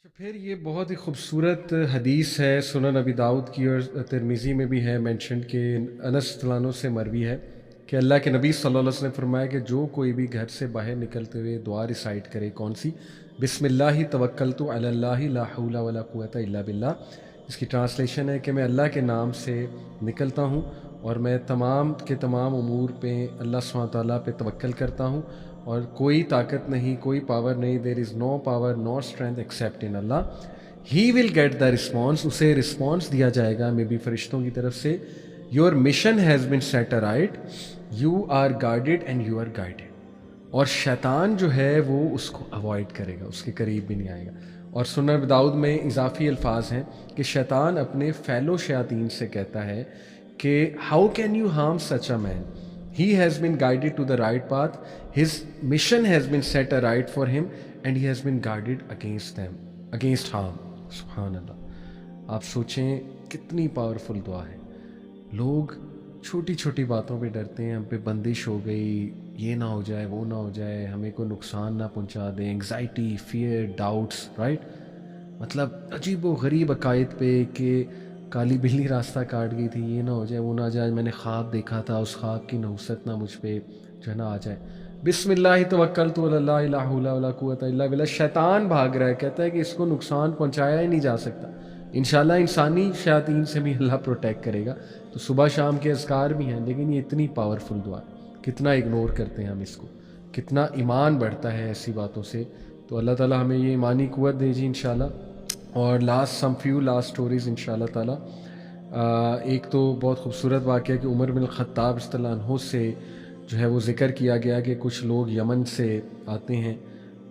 پھر یہ بہت ہی خوبصورت حدیث ہے، سنن نبی داؤد کی اور ترمذی میں بھی ہے مینشن کہ انس رضی اللہ عنہ سے مروی ہے کہ اللہ کے نبی صلی اللہ علیہ وسلم نے فرمایا کہ جو کوئی بھی گھر سے باہر نکلتے ہوئے دعا ریسائٹ کرے، کون سی؟ بسم اللہ توکلت علی اللہ لا حول ولا قوۃ الا باللہ. اس کی ٹرانسلیشن ہے کہ میں اللہ کے نام سے نکلتا ہوں اور میں تمام کے تمام امور پہ اللہ سبحانہ تعالیٰ پہ توکل کرتا ہوں، اور کوئی طاقت نہیں، کوئی پاور نہیں، there is no power no strength except in Allah. He will get the response, اسے رسپانس دیا جائے گا میں بھی فرشتوں کی طرف سے. Your mission has been set right, you are guarded and you are guided. اور شیطان جو ہے وہ اس کو اوائڈ کرے گا، اس کے قریب بھی نہیں آئے گا. اور سنن ابی داؤد میں اضافی الفاظ ہیں کہ شیطان اپنے فیلو شیاطین سے کہتا ہے کہ how can you harm such a man, he has been guided to the right path, his mission has been set aright for him and he has been guarded against harm. سبحان اللہ. آپ سوچیں کتنی powerful دعا ہے. لوگ چھوٹی چھوٹی باتوں پہ ڈرتے ہیں، ہم پہ بندش ہو گئی، یہ نہ ہو جائے وہ نہ ہو جائے، ہمیں کوئی نقصان نہ پہنچا دے، انگزائٹی، فیئر، ڈاؤٹس، رائٹ. مطلب عجیب و غریب عقائد پہ کہ کالی بلی راستہ کاٹ گئی تھی، یہ نہ ہو جائے وہ نہ جائے، میں نے خواب دیکھا تھا، اس خواب کی نحوست نہ مجھ پہ جو ہے نا آ جائے. بسم اللہ توکلت علی اللہ لا حول ولا قوۃ الا باللہ. شیطان بھاگ رہا ہے، کہتا ہے کہ اس کو نقصان پہنچایا ہی نہیں جا سکتا. انشاءاللہ انسانی شیاطین سے بھی اللہ پروٹیکٹ کرے گا. تو صبح شام کے اذکار بھی ہیں، لیکن یہ اتنی پاورفل دعا ہے، کتنا اگنور کرتے ہیں ہم اس کو، کتنا ایمان بڑھتا ہے ایسی باتوں سے. تو اللہ تعالیٰ ہمیں یہ ایمانی قوت دے جی انشاءاللہ. اور لاسٹ اسٹوریز انشاءاللہ تعالیٰ. ایک تو بہت خوبصورت واقعہ کہ عمر بن الخطاب رضی اللہ عنہ سے جو ہے وہ ذکر کیا گیا کہ کچھ لوگ یمن سے آتے ہیں،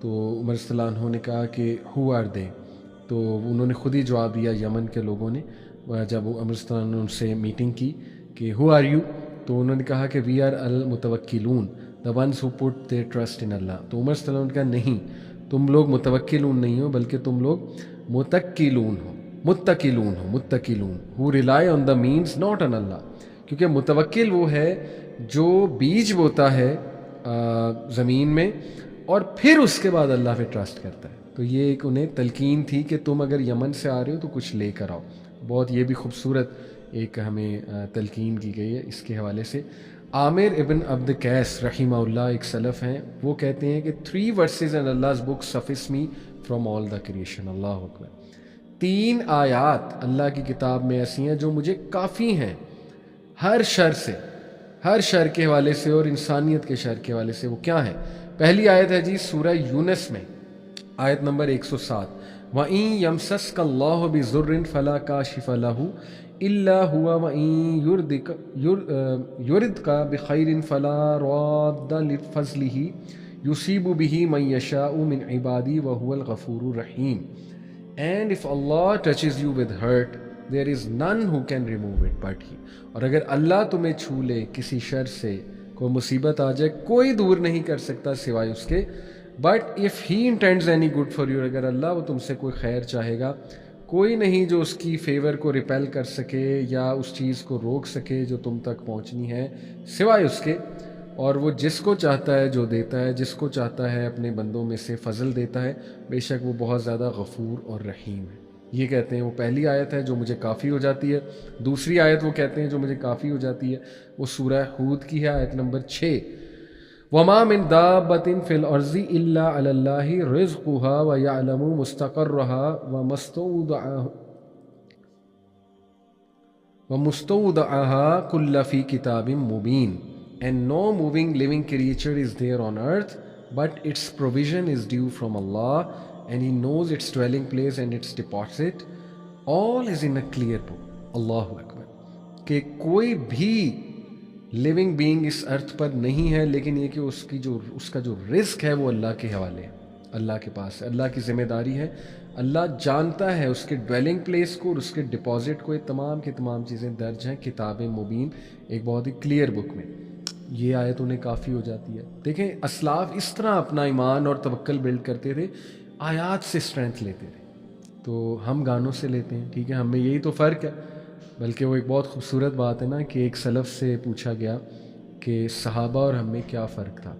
تو عمر رضی اللہ عنہ نے کہا کہ ہو آر دے، تو انہوں نے خود ہی جواب دیا یمن کے لوگوں نے جب عمر رضی اللہ عنہ نے ان سے میٹنگ کی کہ ہو آر یو، تو انہوں نے کہا کہ وی آر المتوکلون، the ones who put their trust in اللہ. تو عمر صلی اللہ علیہ وسلم نے کہا نہیں، تم لوگ متوکلون نہیں ہو بلکہ تم لوگ متکلون ہو rely on the means not on اللہ. کیونکہ متوکل وہ ہے جو بیج بوتا ہے زمین میں اور پھر اس کے بعد اللہ پہ ٹرسٹ کرتا ہے. تو یہ ایک انہیں تلقین تھی کہ تم اگر یمن سے آ رہے ہو تو کچھ لے کر آؤ. بہت یہ بھی خوبصورت ایک ہمیں تلقین کی گئی ہے اس کے حوالے سے. عامر ابن عبد قیس رحمہ اللہ ایک سلف ہیں، وہ کہتے ہیں کہ 3 verses in Allah's book suffice me from all the creation. اللہ اکبر. 3 آیات اللہ کی کتاب میں ایسی ہیں جو مجھے کافی ہیں ہر شر سے، ہر شر کے حوالے سے اور انسانیت کے شر کے حوالے سے. وہ کیا ہے؟ پہلی آیت ہے جی سورہ یونس میں، آیت نمبر 107. وَإِن يَمْسَسْكَ اللَّهُ بِضُرٍّ فَلَا كَاشِفَ لَهُ إِلَّا هُوَ وَإِن يُرِدْكَ بِخَيْرٍ فَلَا رَادَّ لِفَضْلِهِ يُصِيبُ بِهِ مَن يَشَاءُ مِنْ عِبَادِهِ وَهُوَ الْغَفُورُ الرَّحِيمُ. And if Allah touches you with hurt, there is none who can remove it but He. اور اگر اللہ تمہیں چھو لے کسی شر سے، کوئی مصیبت آ جائے، کوئی دور نہیں کر سکتا سوائے اس کے. But if He intends any good for you، اگر اللہ وہ تم سے کوئی خیر چاہے گا، کوئی نہیں جو اس کی فیور کو ریپیل کر سکے یا اس چیز کو روک سکے جو تم تک پہنچنی ہے سوائے اس کے. اور وہ جس کو چاہتا ہے جو دیتا ہے، جس کو چاہتا ہے اپنے بندوں میں سے فضل دیتا ہے، بے شک وہ بہت زیادہ غفور اور رحیم ہے. یہ کہتے ہیں وہ پہلی آیت ہے جو مجھے کافی ہو جاتی ہے. دوسری آیت وہ کہتے ہیں جو مجھے کافی ہو جاتی ہے، وہ سورہ ہود کی ہے، آیت نمبر 6. وَمَا مِن دَابَّةٍ فِي الْأَرْضِ إِلَّا عَلَى اللَّهِ رِزْقُهَا وَيَعْلَمُ وَمُسْتَوْدَعَهَا كُلَّ فِي كِتَابٍ مُبِينٍ. And no moving living creature is there on earth, but its provision is due from Allah, and He knows its dwelling place and its deposit. All is in a clear book. Allahu Akbar. کہ کوئی بھی living being اس ارتھ پر نہیں ہے، لیکن یہ کہ اس کا جو رزق ہے وہ اللہ کے حوالے ہے، اللہ کے پاس ہے، اللہ کی ذمہ داری ہے. اللہ جانتا ہے اس کے ڈویلنگ پلیس کو اور اس کے ڈپازٹ کو. یہ تمام کی تمام چیزیں درج ہیں کتاب مبین، ایک بہت ہی کلیئر بک میں. یہ آیت انہیں کافی ہو جاتی ہے. دیکھیں اسلاف اس طرح اپنا ایمان اور توکل بلڈ کرتے تھے، آیات سے اسٹرینتھ لیتے تھے. تو ہم گانوں سے لیتے ہیں، ٹھیک ہے، ہم میں یہی تو فرق ہے. بلکہ وہ ایک بہت خوبصورت بات ہے نا کہ ایک سلف سے پوچھا گیا کہ صحابہ اور ہم میں کیا فرق تھا،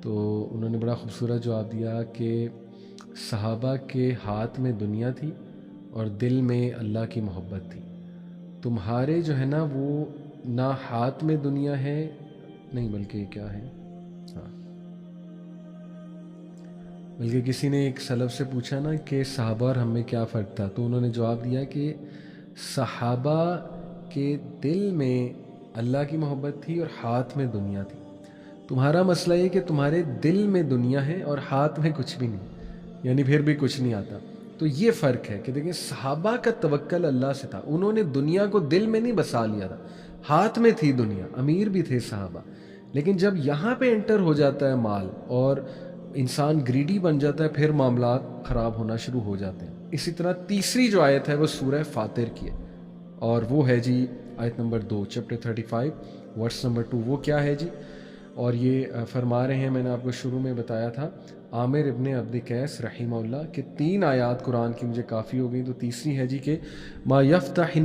تو انہوں نے بڑا خوبصورت جواب دیا کہ صحابہ کے ہاتھ میں دنیا تھی اور دل میں اللہ کی محبت تھی. تمہارے جو ہے نا وہ نہ ہاتھ میں دنیا ہے نہیں بلکہ کیا ہے، ہاں بلکہ کسی نے ایک سلف سے پوچھا نا کہ صحابہ اور ہم میں کیا فرق تھا، تو انہوں نے جواب دیا کہ صحابہ کے دل میں اللہ کی محبت تھی اور ہاتھ میں دنیا تھی. تمہارا مسئلہ یہ کہ تمہارے دل میں دنیا ہے اور ہاتھ میں کچھ بھی نہیں، یعنی پھر بھی کچھ نہیں آتا. تو یہ فرق ہے کہ دیکھیں صحابہ کا توکل اللہ سے تھا، انہوں نے دنیا کو دل میں نہیں بسا لیا تھا، ہاتھ میں تھی دنیا، امیر بھی تھے صحابہ. لیکن جب یہاں پہ انٹر ہو جاتا ہے مال اور انسان گریڈی بن جاتا ہے، پھر معاملات خراب ہونا شروع ہو جاتے ہیں. اسی طرح تیسری جو آیت ہے وہ سورہ فاطر کی ہے، اور وہ ہے جی آیت نمبر 2 چیپٹر 35 ورس نمبر 2. وہ کیا ہے جی؟ اور یہ فرما رہے ہیں، میں نے آپ کو شروع میں بتایا تھا، عامر ابن عبد قیس رحمہ اللہ کہ 3 آیات قرآن کی مجھے کافی ہو گئی. تو تیسری ہے جی کہ ما یفتح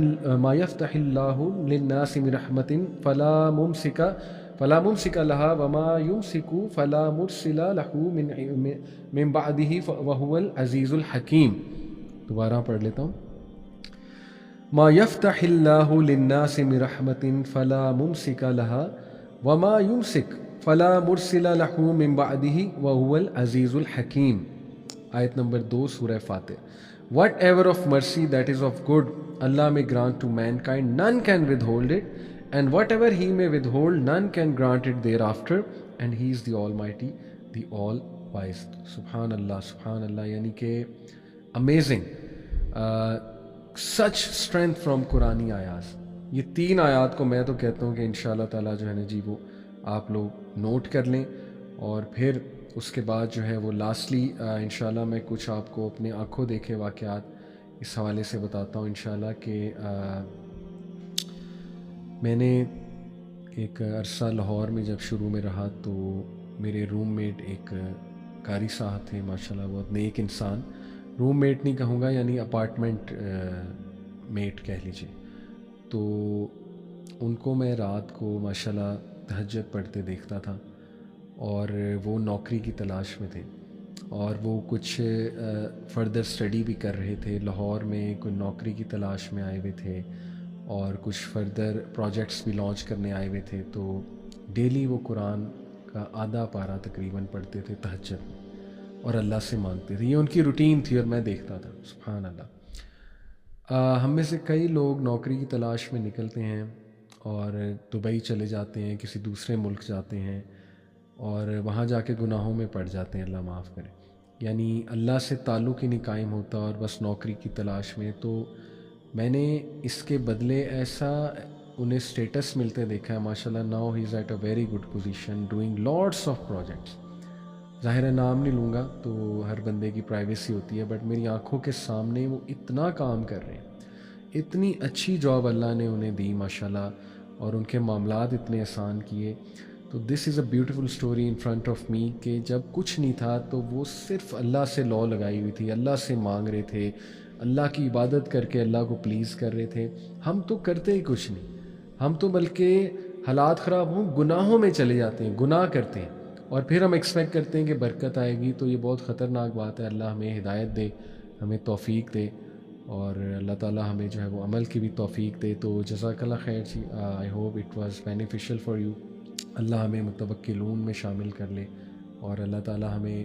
اللہ للناس من رحمت فلا ممسک لها وما یمسک فلا مرسل له من بعده وهو العزیز الحکیم. دوبارہ پڑھ لیتا ہوں. ما یفتح اللہ للناس من رحمت فلا ممسک لها وما یمسک فلا مرسل له من بعده وهو العزیز الحکیم. آیت نمبر 2 سورہ فاتر. Whatever of mercy that is of good Allah may grant to mankind, none can withhold it, and whatever he may withhold, none can grant it thereafter, and he is the Almighty, the All-Wise. Subhan Allah, یعنی کہ amazing, such strength from قرآنی آیات. یہ 3 آیات کو میں تو کہتا ہوں کہ انشاءاللہ تعالیٰ جو ہے نا جی وہ آپ لوگ نوٹ کر لیں، اور پھر اس کے بعد جو ہے وہ لاسٹلی انشاءاللہ میں کچھ آپ کو اپنے آنکھوں دیکھے واقعات اس حوالے سے بتاتا ہوں انشاءاللہ کہ میں نے ایک عرصہ لاہور میں جب شروع میں رہا تو میرے روم میٹ ایک قاری صاحب تھے، ماشاءاللہ بہت نیک انسان. روم میٹ نہیں کہوں گا، یعنی اپارٹمنٹ میٹ کہہ لیجیے. تو ان کو میں رات کو ماشاءاللہ تہجد پڑھتے دیکھتا تھا، اور وہ نوکری کی تلاش میں تھے، اور وہ کچھ فردر اسٹڈی بھی کر رہے تھے. لاہور میں کوئی نوکری کی تلاش میں آئے ہوئے تھے، اور کچھ فردر پروجیکٹس بھی لانچ کرنے آئے ہوئے تھے. تو ڈیلی وہ قرآن کا آدھا پارہ تقریباً پڑھتے تھے تہجد میں، اور اللہ سے مانگتے تھے. یہ ان کی روٹین تھی اور میں دیکھتا تھا. سبحان اللہ. ہم میں سے کئی لوگ نوکری کی تلاش میں نکلتے ہیں اور دبئی چلے جاتے ہیں، کسی دوسرے ملک جاتے ہیں، اور وہاں جا کے گناہوں میں پڑ جاتے ہیں، اللہ معاف کرے. یعنی اللہ سے تعلق ہی نہیں قائم ہوتا اور بس نوکری کی تلاش میں. تو میں نے اس کے بدلے ایسا انہیں اسٹیٹس ملتے دیکھا ہے ماشاءاللہ. Now he is at a very good position doing lots of projects. ظاہر ہے نام نہیں لوں گا تو ہر بندے کی پرائیویسی ہوتی ہے، بٹ میری آنکھوں کے سامنے وہ اتنا کام کر رہے ہیں، اتنی اچھی جاب اللہ نے انہیں دی ماشاءاللہ، اور ان کے معاملات اتنے آسان کیے. تو this is a beautiful story in front of me کہ جب کچھ نہیں تھا تو وہ صرف اللہ سے لا لگائی ہوئی تھی، اللہ سے مانگ رہے تھے، اللہ کی عبادت کر کے اللہ کو پلیز کر رہے تھے. ہم تو کرتے ہی کچھ نہیں، ہم تو بلکہ حالات خراب ہوں گناہوں میں چلے جاتے ہیں، گناہ کرتے ہیں، اور پھر ہم ایکسپیکٹ کرتے ہیں کہ برکت آئے گی. تو یہ بہت خطرناک بات ہے. اللہ ہمیں ہدایت دے، ہمیں توفیق دے، اور اللہ تعالیٰ ہمیں جو ہے وہ عمل کی بھی توفیق دے. تو جزاک اللہ خیر جی. I hope it was beneficial for you. اللہ ہمیں متوکلون میں شامل کر لے، اور اللہ تعالیٰ ہمیں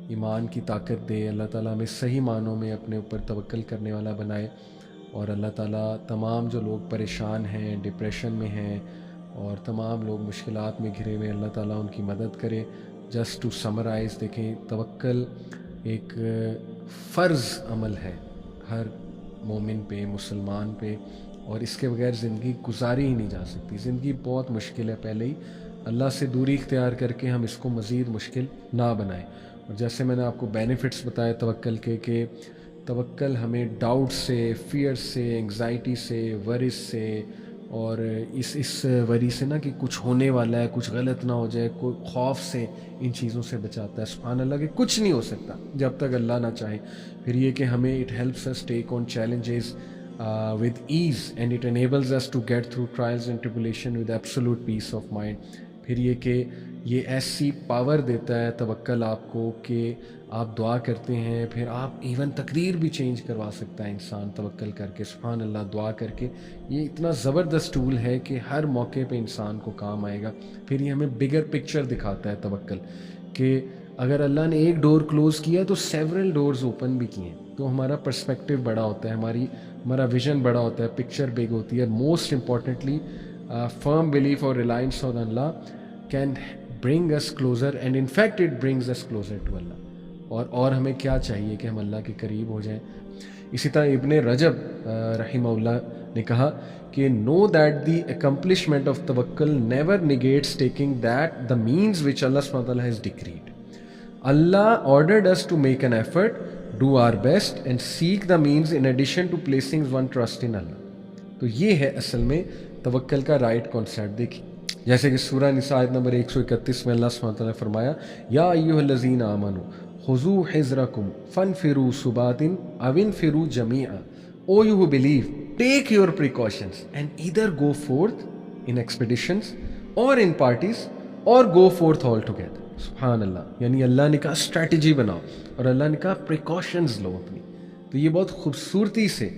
ایمان کی طاقت دے. اللہ تعالیٰ ہمیں صحیح معنوں میں اپنے اوپر توکل کرنے والا بنائے. اور اللہ تعالیٰ تمام جو لوگ پریشان ہیں، ڈپریشن میں ہیں، اور تمام لوگ مشکلات میں گھرے ہوئے، اللہ تعالیٰ ان کی مدد کرے. جسٹ ٹو سمرائز، دیکھیں توکل ایک فرض عمل ہے ہر مومن پہ، مسلمان پہ، اور اس کے بغیر زندگی گزاری ہی نہیں جا سکتی. زندگی بہت مشکل ہے پہلے ہی. اللہ سے دوری اختیار کر کے ہم اس کو مزید مشکل نہ بنائیں. اور جیسے میں نے آپ کو بینیفٹس بتائے توکل کے، کہ توکل ہمیں ڈاؤٹ سے، فیئر سے، انگزائٹی سے، ورس سے، اور اس وری سے نا کہ کچھ ہونے والا ہے، کچھ غلط نہ ہو جائے، کوئی خوف سے، ان چیزوں سے بچاتا ہے. سبحان اللہ کہ کچھ نہیں ہو سکتا جب تک اللہ نہ چاہے. پھر یہ کہ ہمیں it helps us take on challenges with ease, and it enables us to get through trials and tribulation with absolute peace of mind. پھر یہ کہ یہ ایسی پاور دیتا ہے توکل آپ کو کہ آپ دعا کرتے ہیں، پھر آپ ایون تقدیر بھی چینج کروا سکتا ہے انسان توکل کر کے، سبحان اللہ، دعا کر کے۔ یہ اتنا زبردست ٹول ہے کہ ہر موقع پہ انسان کو کام آئے گا۔ پھر یہ ہمیں بگر پکچر دکھاتا ہے توکل، کہ اگر اللہ نے ایک ڈور کلوز کیا تو سیورل ڈورز اوپن بھی کیے ہیں، تو ہمارا پرسپیکٹیو بڑا ہوتا ہے، ہمارا ویژن بڑا ہوتا ہے، پکچر بگ ہوتی ہے۔ موسٹ امپورٹنٹلی فرم بلیف اور ریلائنس آن اللہ can bring us closer, and in fact it brings us closer to اللہ۔ اور ہمیں کیا چاہیے کہ ہم اللہ کے قریب ہو جائیں۔ اسی طرح ابن رجب رحمہ اللہ نے کہا کہ know that the accomplishment of توکل never negates taking that the means which اللہ سبحانہ وتعالیٰ ہیز ڈکریڈ۔ اللہ ordered us to make an effort, do our best and seek the means in addition to placing one trust in Allah۔ تو یہ ہے اصل میں توکل کا رائٹ کانسیپٹ۔ دیکھیں جیسے کہ سورہ نساء آیت نمبر 131 میں اللہ سبحانہ وتعالیٰ نے فرمایا، یا ایھا الذین آمنوا خذوا حذرکم فانفروا ثبات او انفروا جمیعا، او you who believe take your precautions and either go forth in expeditions or in parties or go forth all together۔ سبحان اللہ، یعنی اللہ نے کہا اسٹریٹجی بناؤ، اور اللہ نے کہا پریکاشنز لو اپنی۔ تو یہ بہت خوبصورتی سے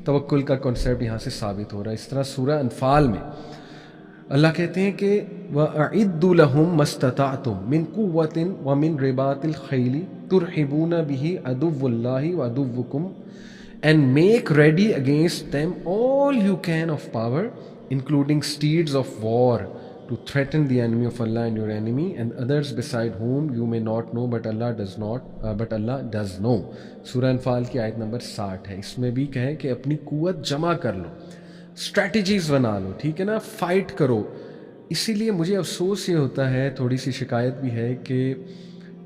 توکل کا کنسیپٹ یہاں سے ثابت ہو رہا ہے۔ اس طرح سورہ انفال میں اللہ کہتے ہیں کہ وَأَعِدُّوا لَهُم مَّا اسْتَطَعْتُم مِّن قُوَّةٍ وَمِن رِّبَاطِ الْخَيْلِ تُرْهِبُونَ بِهِ عَدُوَّ اللَّهِ وَعَدُوَّكُمْ and make ready against them all you can of power, including steeds of war, to threaten the enemy of Allah and your enemy and others beside whom you may not know but Allah does know۔ سورہ انفال کی آیت number 60 ہے۔ اس میں بھی کہے کہ اپنی قوت جمع کر لو، اسٹریٹجیز بنا لو، ٹھیک ہے نا، فائٹ کرو۔ اسی لیے مجھے افسوس یہ ہوتا ہے، تھوڑی سی شکایت بھی ہے کہ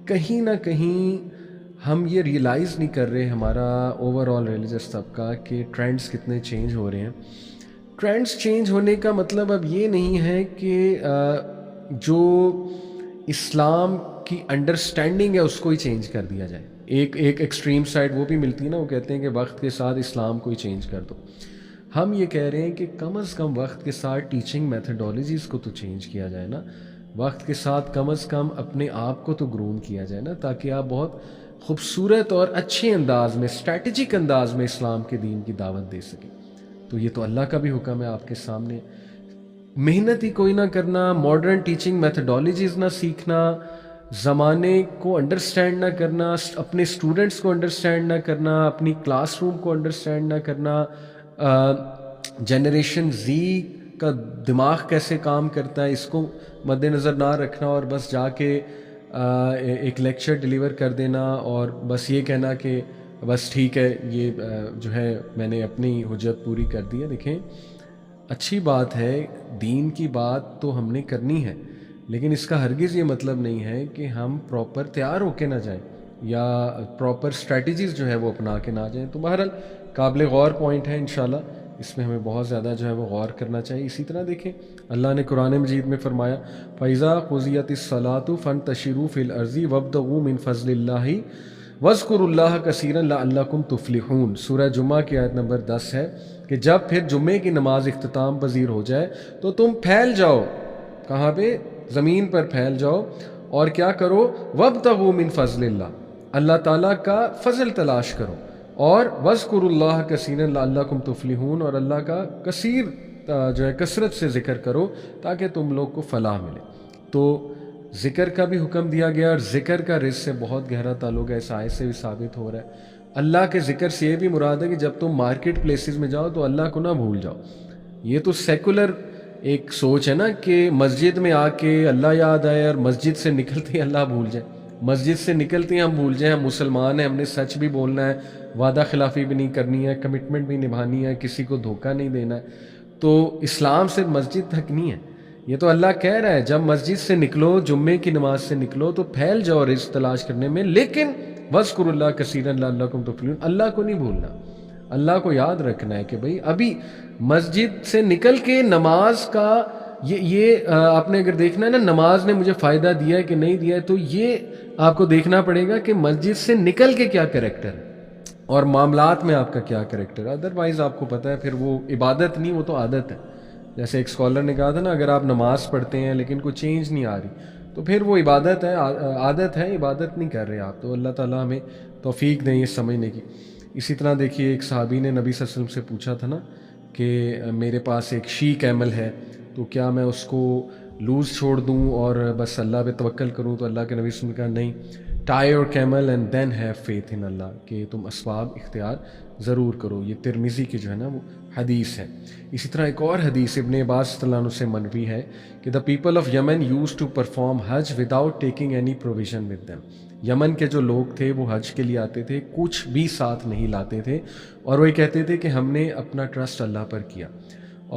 کہیں نہ کہیں ہم یہ ریئلائز نہیں کر رہے، ہمارا اوور آل ریلیجس طبقہ، کہ ٹرینڈز کتنے چینج ہو رہے ہیں۔ ٹرینڈز چینج ہونے کا مطلب اب یہ نہیں ہے کہ جو اسلام کی انڈرسٹینڈنگ ہے اس کو ہی چینج کر دیا جائے۔ ایک ایکسٹریم سائڈ وہ بھی ملتی ہے نا، وہ کہتے ہیں کہ وقت کے ساتھ اسلام کو ہی چینج کر دو۔ ہم یہ کہہ رہے ہیں کہ کم از کم وقت کے ساتھ ٹیچنگ میتھڈالوجیز کو تو چینج کیا جائے نا، وقت کے ساتھ کم از کم اپنے آپ کو تو گروم کیا جائے نا، تاکہ آپ بہت خوبصورت اور اچھے انداز میں، اسٹریٹجک انداز میں اسلام کے دین کی دعوت دے سکیں۔ تو یہ تو اللہ کا بھی حکم ہے آپ کے سامنے۔ محنت ہی کوئی نہ کرنا، ماڈرن ٹیچنگ میتھڈالوجیز نہ سیکھنا، زمانے کو انڈرسٹینڈ نہ کرنا، اپنے اسٹوڈنٹس کو انڈرسٹینڈ نہ کرنا، اپنی کلاس روم کو انڈرسٹینڈ نہ کرنا، جنریشن زی کا دماغ کیسے کام کرتا ہے اس کو مد نظر نہ رکھنا، اور بس جا کے ایک لیکچر ڈیلیور کر دینا اور بس یہ کہنا کہ بس ٹھیک ہے، یہ جو ہے میں نے اپنی حجت پوری کر دی ہے۔ دیکھیں اچھی بات ہے، دین کی بات تو ہم نے کرنی ہے، لیکن اس کا ہرگز یہ مطلب نہیں ہے کہ ہم پراپر تیار ہو کے نہ جائیں یا پراپر اسٹریٹجیز جو ہے وہ اپنا کے نہ جائیں۔ تو بہرحال قابل غور پوائنٹ ہے، انشاءاللہ اس میں ہمیں بہت زیادہ جو ہے وہ غور کرنا چاہیے۔ اسی طرح دیکھیں اللہ نے قرآن مجید میں فرمایا فَإِذَا قُضِيَتِ الصَّلَاةُ فَانتَشِرُوا فِي الْأَرْضِ وَابْتَغُوا مِن فَضْلِ اللَّهِ وَاذْكُرُوا اللَّهَ كَثِيرًا لَعَلَّكُمْ تُفْلِحُونَ۔ سورہ جمعہ کی آیت نمبر 10 ہے کہ جب پھر جمعے کی نماز اختتام پذیر ہو جائے تو تم پھیل جاؤ، کہاں پہ؟ زمین پر پھیل جاؤ، اور کیا کرو؟ وَابْتَغُوا مِن فَضْلِ اللَّهِ، اللہ تعالیٰ کا فضل تلاش کرو، اور وَاذْكُرُوا اللَّهَ كَثِيرًا لَعَلَّكُمْ تُفْلِحُونَ، اور اللہ کا کثیر جو ہے کثرت سے ذکر کرو تاکہ تم لوگ کو فلاح ملے۔ تو ذکر کا بھی حکم دیا گیا، اور ذکر کا رزق سے بہت گہرا تعلق ہے، اس آیت سے بھی ثابت ہو رہا ہے۔ اللہ کے ذکر سے یہ بھی مراد ہے کہ جب تم مارکیٹ پلیسز میں جاؤ تو اللہ کو نہ بھول جاؤ۔ یہ تو سیکولر ایک سوچ ہے نا کہ مسجد میں آ کے اللہ یاد آئے اور مسجد سے نکلتے ہی اللہ بھول جائے، مسجد سے نکلتے ہی ہم بھول جائیں ہم مسلمان ہیں، ہم نے سچ بھی بولنا ہے، وعدہ خلافی بھی نہیں کرنی ہے، کمٹمنٹ بھی نبھانی ہے، کسی کو دھوکہ نہیں دینا ہے۔ تو اسلام صرف مسجد تک نہیں ہے، یہ تو اللہ کہہ رہا ہے جب مسجد سے نکلو، جمعے کی نماز سے نکلو تو پھیل جاؤ رزق تلاش کرنے میں، لیکن وَاذْكُرُوا اللَّهَ كَثِيرًا لَعَلَّكُمْ تُفْلِحُونَ، اللہ کو نہیں بھولنا، اللہ کو یاد رکھنا ہے کہ بھئی ابھی مسجد سے نکل کے نماز کا یہ آپ نے اگر دیکھنا ہے نا نماز نے مجھے فائدہ دیا ہے کہ نہیں دیا ہے، تو یہ آپ کو دیکھنا پڑے گا کہ مسجد سے نکل کے کیا کریکٹر ہے اور معاملات میں آپ کا کیا کریکٹر ہے۔ ادروائز آپ کو پتہ ہے پھر وہ عبادت نہیں، وہ تو عادت ہے۔ جیسے ایک اسکالر نے کہا تھا نا، اگر آپ نماز پڑھتے ہیں لیکن کوئی چینج نہیں آ رہی تو پھر وہ عبادت ہے، عادت ہے، عبادت نہیں کر رہے آپ. تو اللہ تعالیٰ ہمیں توفیق دیں یہ سمجھنے کی. اسی طرح دیکھیے ایک صحابی نے نبی صلی اللہ علیہ وسلم سے پوچھا تھا نا کہ میرے پاس ایک شی کیمل ہے تو کیا میں اس کو لوز چھوڑ دوں اور بس اللہ پہ توکل کروں؟ تو اللہ کے نبی صلی اللہ علیہ وسلم نے کہا نہیں، tie your camel and then have faith in اللہ، کہ تم اسباب اختیار ضرور کرو. یہ ترمذی کی جو ہے نا وہ حدیث ہے. اسی طرح ایک اور حدیث ابن عباس رضی اللہ عنہ سے منوی ہے کہ the people of Yemen used to perform حج without taking any provision with them. Yemen کے جو لوگ تھے وہ حج کے لیے آتے تھے، کچھ بھی ساتھ نہیں لاتے تھے، اور وہ یہ کہتے تھے کہ ہم نے اپنا ٹرسٹ اللہ پر کیا.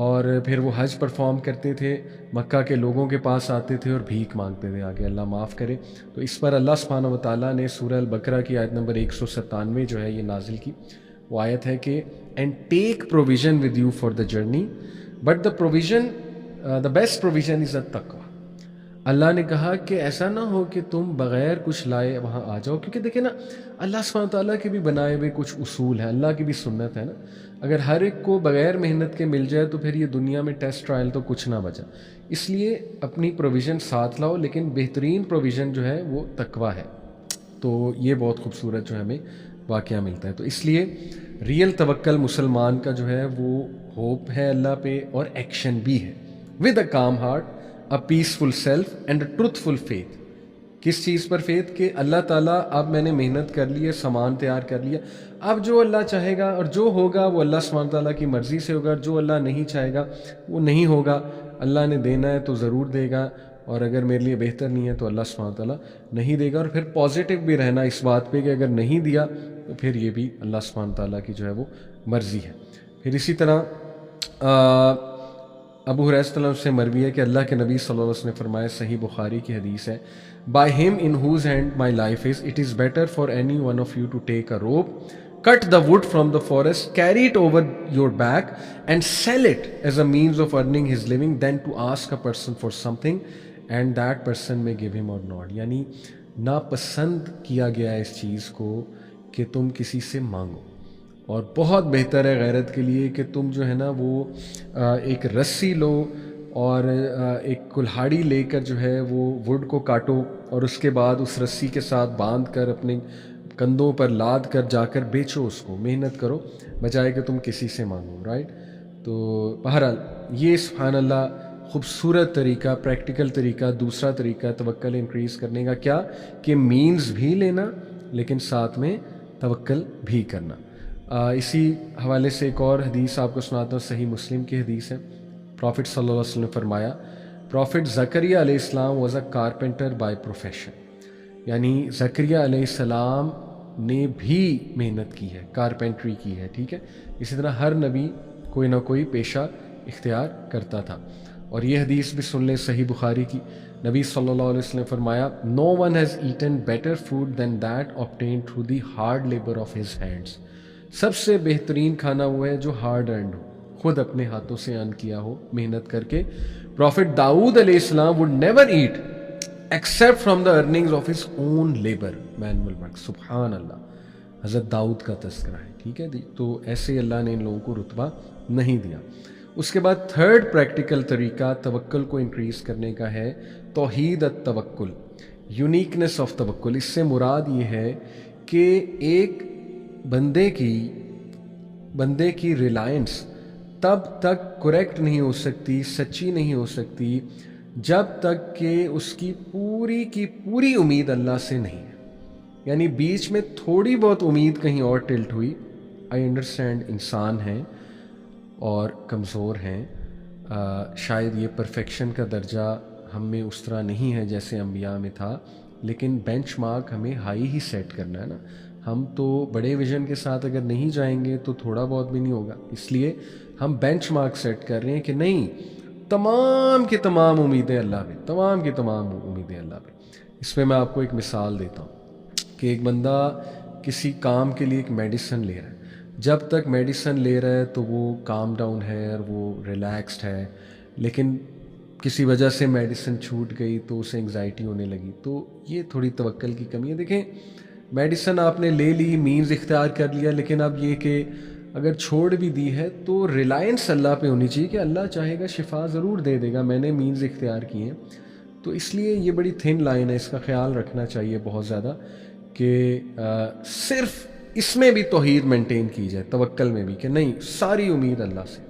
اور پھر وہ حج پرفارم کرتے تھے، مکہ کے لوگوں کے پاس آتے تھے اور بھیک مانگتے تھے آگے اللہ معاف کرے. تو اس پر اللہ سبحانہ و تعالیٰ نے سورہ البقرہ کی آیت نمبر 197 جو ہے یہ نازل کی. وہ آیت ہے کہ and take provision with you for the journey but the best provision is التقویٰ. اللہ نے کہا کہ ایسا نہ ہو کہ تم بغیر کچھ لائے وہاں آ جاؤ، کیونکہ دیکھیں نا اللہ سبحانہ تعالیٰ کے بھی بنائے ہوئے کچھ اصول ہیں، اللہ کی بھی سنت ہے نا. اگر ہر ایک کو بغیر محنت کے مل جائے تو پھر یہ دنیا میں ٹیسٹ ٹرائل تو کچھ نہ بچا. اس لیے اپنی پروویژن ساتھ لاؤ، لیکن بہترین پروویژن جو ہے وہ تقویٰ ہے. تو یہ بہت خوبصورت جو ہے ہمیں واقعہ ملتا ہے. تو اس لیے ریئل توکل مسلمان کا جو ہے وہ ہوپ ہے اللہ پہ اور ایکشن بھی ہے. With a calm heart, a peaceful self and a truthful faith. کس چیز پر فیتھ؟ کہ اللہ تعالیٰ اب میں نے محنت کر لی ہے، سامان تیار کر لیا، اب جو اللہ چاہے گا اور جو ہوگا وہ اللہ سبحانہ تعالیٰ کی مرضی سے ہوگا، جو اللہ نہیں چاہے گا وہ نہیں ہوگا. اللہ نے دینا ہے تو ضرور دے گا، اور اگر میرے لیے بہتر نہیں ہے تو اللہ سبحانہ تعالیٰ نہیں دے گا. اور پھر پازیٹیو بھی رہنا اس بات پہ کہ اگر نہیں دیا تو پھر یہ بھی اللہ سبحانہ تعالیٰ کی جو ہے وہ مرضی ہے. پھر اسی طرح ابو ہریرہ رضی اللہ عنہ سے مروی ہے کہ اللہ کے نبی صلی اللہ علیہ وسلم نے فرمایا، صحیح بخاری کی حدیث ہے، by him in whose hand my life is, it is better for any one of you to take a rope, cut the wood from the forest, carry it over your back and sell it as a means of earning his living than to ask a person for something and that person may give him or not. یعنی ناپسند کیا گیا اس چیز کو کہ تم کسی سے مانگو، اور بہت بہتر ہے غیرت کے لیے کہ تم جو ہے نا وہ ایک رسی لو اور ایک کلہاڑی لے کر جو ہے وہ ووڈ کو کاٹو، اور اس کے بعد اس رسی کے ساتھ باندھ کر اپنے کندھوں پر لاد کر جا کر بیچو اس کو، محنت کرو بجائے کہ تم کسی سے مانگو. رائٹ؟ تو بہرحال یہ سبحان اللہ خوبصورت طریقہ، پریکٹیکل طریقہ، دوسرا طریقہ توکل انکریز کرنے کا، کیا کہ مینز بھی لینا لیکن ساتھ میں توکل بھی کرنا. اسی حوالے سے ایک اور حدیث آپ کو سناتا ہوں، صحیح مسلم کی حدیث ہے. پروفٹ صلی اللہ علیہ وسلم نے فرمایا، پروفٹ زکریا علیہ السلام was a carpenter by profession. یعنی زکریا علیہ السلام نے بھی محنت کی ہے، کارپینٹری کی ہے. ٹھیک ہے؟ اسی طرح ہر نبی کوئی نہ کوئی پیشہ اختیار کرتا تھا. اور یہ حدیث بھی سن لیں، صحیح بخاری کی. نبی صلی اللہ علیہ وسلم نے فرمایا، no one has eaten better food than that obtained through the hard labor of his hands. سب سے بہترین کھانا وہ ہے جو ہارڈ ارنڈ ہو، خود اپنے ہاتھوں سے ارن کیا ہو محنت کر کے. پروفٹ داؤد علیہ السلام would never eat except from the earnings of his own labor, manual work. سبحان اللہ، حضرت داؤد کا تذکرہ ہے. ٹھیک ہے؟ تو ایسے اللہ نے ان لوگوں کو رتبہ نہیں دیا. اس کے بعد تھرڈ پریکٹیکل طریقہ توکل کو انکریز کرنے کا ہے توحید التوکل، یونیکنیس آف توکل. اس سے مراد یہ ہے کہ ایک بندے کی ریلائنس تب تک کریکٹ نہیں ہو سکتی، سچی نہیں ہو سکتی، جب تک کہ اس کی پوری امید اللہ سے نہیں ہے. یعنی بیچ میں تھوڑی بہت امید کہیں اور ٹلٹ ہوئی. آئی انڈرسٹینڈ انسان ہیں اور کمزور ہیں، شاید یہ پرفیکشن کا درجہ ہم میں اس طرح نہیں ہے جیسے انبیاء میں تھا، لیکن بینچ مارک ہمیں ہائی ہی سیٹ کرنا ہے نا. ہم تو بڑے ویژن کے ساتھ اگر نہیں جائیں گے تو تھوڑا بہت بھی نہیں ہوگا. اس لیے ہم بینچ مارک سیٹ کر رہے ہیں کہ نہیں، تمام کی تمام امیدیں اللہ پہ، تمام کی تمام امیدیں اللہ پہ. اس پہ میں آپ کو ایک مثال دیتا ہوں کہ ایک بندہ کسی کام کے لیے ایک میڈیسن لے رہا ہے. جب تک میڈیسن لے رہا ہے تو وہ کام ڈاؤن ہے اور وہ ریلیکسڈ ہے، لیکن کسی وجہ سے میڈیسن چھوٹ گئی تو اسے انگزائٹی ہونے لگی. تو یہ تھوڑی توکل کی کمی ہے. دیکھیں، میڈیسن آپ نے لے لی، مینز اختیار کر لیا، لیکن اب یہ کہ اگر چھوڑ بھی دی ہے تو ریلائنس اللہ پہ ہونی چاہیے کہ اللہ چاہے گا شفا ضرور دے دے گا، میں نے مینز اختیار کیے ہیں. تو اس لیے یہ بڑی تھن لائن ہے، اس کا خیال رکھنا چاہیے بہت زیادہ کہ صرف اس میں بھی توحید مینٹین کی جائے، توکل میں بھی، کہ نہیں ساری امید اللہ سے.